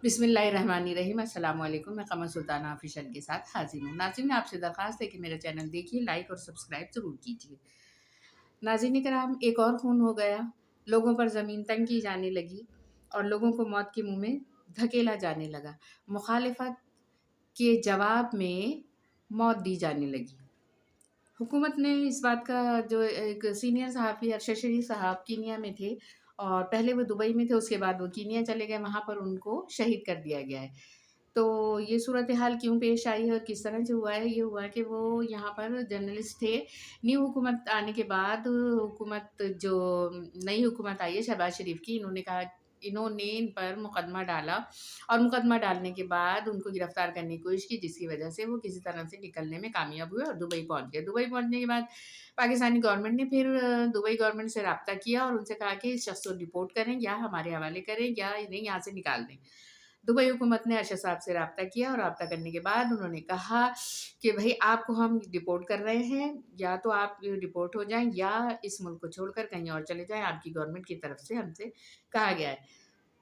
بسم اللہ الرحمن الرحیم۔ السلام علیکم، میں قمر سلطانہ آفیشل کے ساتھ حاضر ہوں۔ ناظرین، آپ سے درخواست ہے کہ میرا چینل دیکھیے، لائک اور سبسکرائب ضرور کیجیے۔ ناظرین کرام، ایک اور خون ہو گیا، لوگوں پر زمین تنگ کی جانے لگی اور لوگوں کو موت کے منہ میں دھکیلا جانے لگا۔ مخالفت کے جواب میں موت دی جانے لگی۔ حکومت نے اس بات کا، جو ایک سینئر صحافی ارشد شریف صاحب کینیا میں تھے اور پہلے وہ دبئی میں تھے، اس کے بعد وہ کینیا چلے گئے، وہاں پر ان کو شہید کر دیا گیا ہے۔ تو یہ صورتحال کیوں پیش آئی ہے اور کس طرح سے ہوا ہے؟ یہ ہوا کہ وہ یہاں پر جرنلسٹ تھے۔ نیو حکومت آنے کے بعد جو نئی حکومت آئی ہے شہباز شریف کی، انہوں نے ان پر مقدمہ ڈالا اور مقدمہ ڈالنے کے بعد ان کو گرفتار کرنے کی کوشش کی، جس کی وجہ سے وہ کسی طرح سے نکلنے میں کامیاب ہوئے اور دبئی پہنچ گئے۔ دبئی پہنچنے کے بعد پاکستانی گورنمنٹ نے پھر دبئی گورنمنٹ سے رابطہ کیا اور ان سے کہا کہ اس شخص کو ڈپورٹ کریں یا ہمارے حوالے کریں یا انہیں یہاں سے نکال دیں۔ دبئی حکومت نے ارشد صاحب سے رابطہ کیا اور رابطہ کرنے کے بعد انہوں نے کہا کہ بھائی آپ کو ہم ڈپورٹ کر رہے ہیں، یا تو آپ ڈپورٹ ہو جائیں یا اس ملک کو چھوڑ کر کہیں اور چلے جائیں، آپ کی گورنمنٹ کی طرف سے ہم سے کہا گیا ہے۔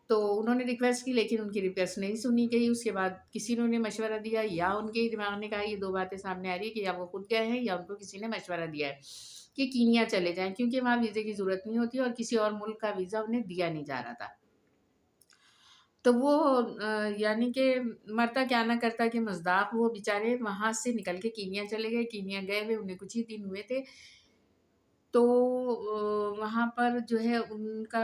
تو انہوں نے ریکویسٹ کی، لیکن ان کی ریکویسٹ نہیں سنی گئی۔ اس کے بعد کسی نے انہیں مشورہ دیا یا ان کے دماغ نے کہا، یہ دو باتیں سامنے آ رہی ہے کہ یا وہ خود گئے ہیں یا ان کو کسی نے مشورہ دیا ہے کہ کینیا چلے جائیں، کیونکہ وہاں ویزے کی ضرورت نہیں ہوتی اور کسی اور ملک کا ویزا انہیں دیا نہیں جا رہا تھا۔ تو وہ یعنی کہ مرتا کیا نہ کرتا کہ مزداق، وہ بیچارے وہاں سے نکل کے کینیا چلے گئے۔ کینیا گئے ہوئے انہیں کچھ ہی دن ہوئے تھے، تو وہاں پر جو ہے ان کا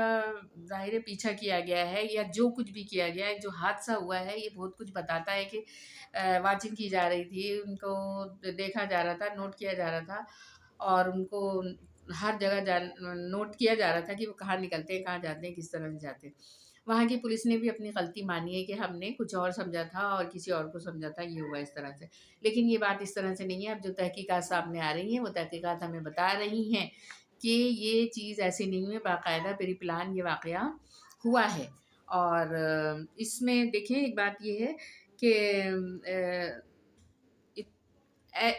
ظاہر پیچھا کیا گیا ہے یا جو کچھ بھی کیا گیا ہے، جو حادثہ ہوا ہے یہ بہت کچھ بتاتا ہے کہ واچنگ کی جا رہی تھی، ان کو دیکھا جا رہا تھا، نوٹ کیا جا رہا تھا اور ان کو ہر جگہ نوٹ کیا جا رہا تھا کہ وہ کہاں نکلتے ہیں، کہاں جاتے ہیں، کس طرح سے جاتے ہیں۔ وہاں کی پولیس نے بھی اپنی غلطی مانی ہے کہ ہم نے کچھ اور سمجھا تھا اور کسی اور کو سمجھا تھا، یہ ہوا اس طرح سے۔ لیکن یہ بات اس طرح سے نہیں ہے۔ اب جو تحقیقات سامنے آ رہی ہیں، وہ تحقیقات ہمیں بتا رہی ہیں کہ یہ چیز ایسی نہیں ہوئی، باقاعدہ پری پلان یہ واقعہ ہوا ہے۔ اور اس میں دیکھیں، ایک بات یہ ہے کہ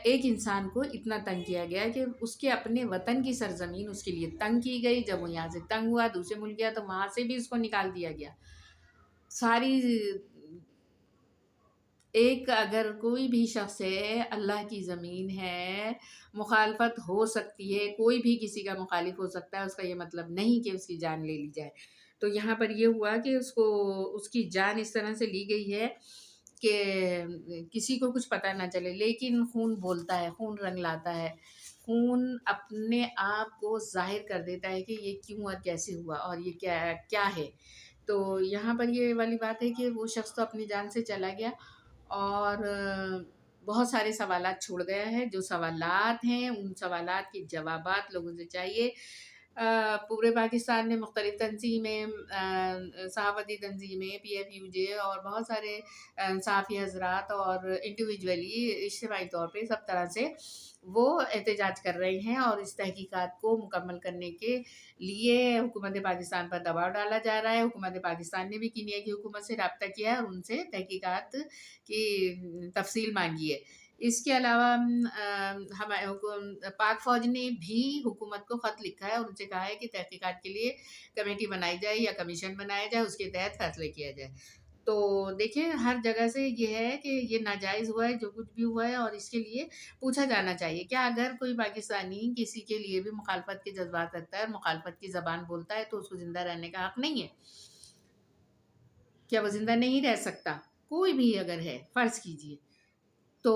ایک انسان کو اتنا تنگ کیا گیا کہ اس کے اپنے وطن کی سرزمین اس کے لیے تنگ کی گئی۔ جب وہ یہاں سے تنگ ہوا، دوسرے ملک گیا، تو وہاں سے بھی اس کو نکال دیا گیا۔ ساری ایک اگر کوئی بھی شخص ہے، اللہ کی زمین ہے، مخالفت ہو سکتی ہے، کوئی بھی کسی کا مخالف ہو سکتا ہے، اس کا یہ مطلب نہیں کہ اس کی جان لے لی جائے۔ تو یہاں پر یہ ہوا کہ اس کی جان اس طرح سے لی گئی ہے کہ کسی کو کچھ پتہ نہ چلے، لیکن خون بولتا ہے، خون رنگ لاتا ہے، خون اپنے آپ کو ظاہر کر دیتا ہے کہ یہ کیوں اور کیسے ہوا اور یہ کیا ہے۔ تو یہاں پر یہ والی بات ہے کہ وہ شخص تو اپنی جان سے چلا گیا اور بہت سارے سوالات چھوڑ گیا ہے۔ جو سوالات ہیں، ان سوالات کے جوابات لوگوں سے چاہیے۔ پورے پاکستان میں مختلف تنظیمیں، صحافتی تنظیمیں، پی ایف یو جے اور بہت سارے صحافی حضرات اور انڈیویجولی اجتماعی طور پہ سب طرح سے وہ احتجاج کر رہے ہیں اور اس تحقیقات کو مکمل کرنے کے لیے حکومت پاکستان پر دباؤ ڈالا جا رہا ہے۔ حکومت پاکستان نے بھی کینیا کی حکومت سے رابطہ کیا ہے اور ان سے تحقیقات کی تفصیل مانگی ہے۔ اس کے علاوہ ہمارے پاک فوج نے بھی حکومت کو خط لکھا ہے اور ان سے کہا ہے کہ تحقیقات کے لیے کمیٹی بنائی جائے یا کمیشن بنایا جائے، اس کے تحت فیصلے کیا جائے۔ تو دیکھیں، ہر جگہ سے یہ ہے کہ یہ ناجائز ہوا ہے جو کچھ بھی ہوا ہے، اور اس کے لیے پوچھا جانا چاہیے کیا اگر کوئی پاکستانی کسی کے لیے بھی مخالفت کے جذبات رکھتا ہے اور مخالفت کی زبان بولتا ہے تو اس کو زندہ رہنے کا حق نہیں ہے؟ کیا وہ زندہ نہیں رہ سکتا؟ کوئی بھی اگر ہے، فرض کیجئے، تو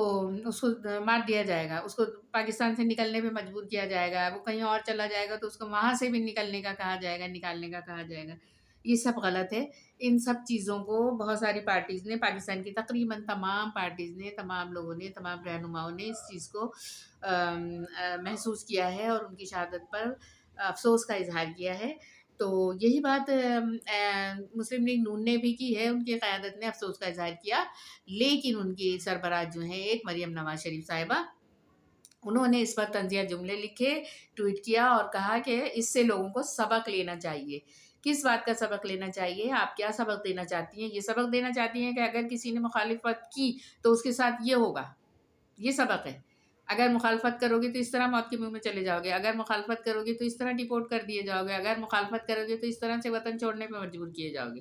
اس کو مار دیا جائے گا، اس کو پاکستان سے نکلنے پہ مجبور کیا جائے گا، وہ کہیں اور چلا جائے گا تو اس کو وہاں سے بھی نکلنے کا کہا جائے گا، نکالنے کا کہا جائے گا۔ یہ سب غلط ہے۔ ان سب چیزوں کو بہت ساری پارٹیز نے، پاکستان کی تقریباً تمام پارٹیز نے، تمام لوگوں نے، تمام رہنماؤں نے اس چیز کو محسوس کیا ہے اور ان کی شہادت پر افسوس کا اظہار کیا ہے۔ تو یہی بات مسلم لیگ نون نے بھی کی ہے، ان کی قیادت نے افسوس کا اظہار کیا، لیکن ان کی سربراہ جو ہیں ایک مریم نواز شریف صاحبہ، انہوں نے اس پر طنزیہ جملے لکھے، ٹویٹ کیا اور کہا کہ اس سے لوگوں کو سبق لینا چاہیے۔ کس بات کا سبق لینا چاہیے؟ آپ کیا سبق دینا چاہتی ہیں؟ یہ سبق دینا چاہتی ہیں کہ اگر کسی نے مخالفت کی تو اس کے ساتھ یہ ہوگا، یہ سبق ہے۔ اگر مخالفت کرو گے تو اس طرح موت کے منہ میں چلے جاؤ گے، اگر مخالفت کرو گے تو اس طرح ڈپورٹ کر دیے جاؤ گے، اگر مخالفت کرو گے تو اس طرح سے وطن چھوڑنے پہ مجبور کیے جاؤ گے۔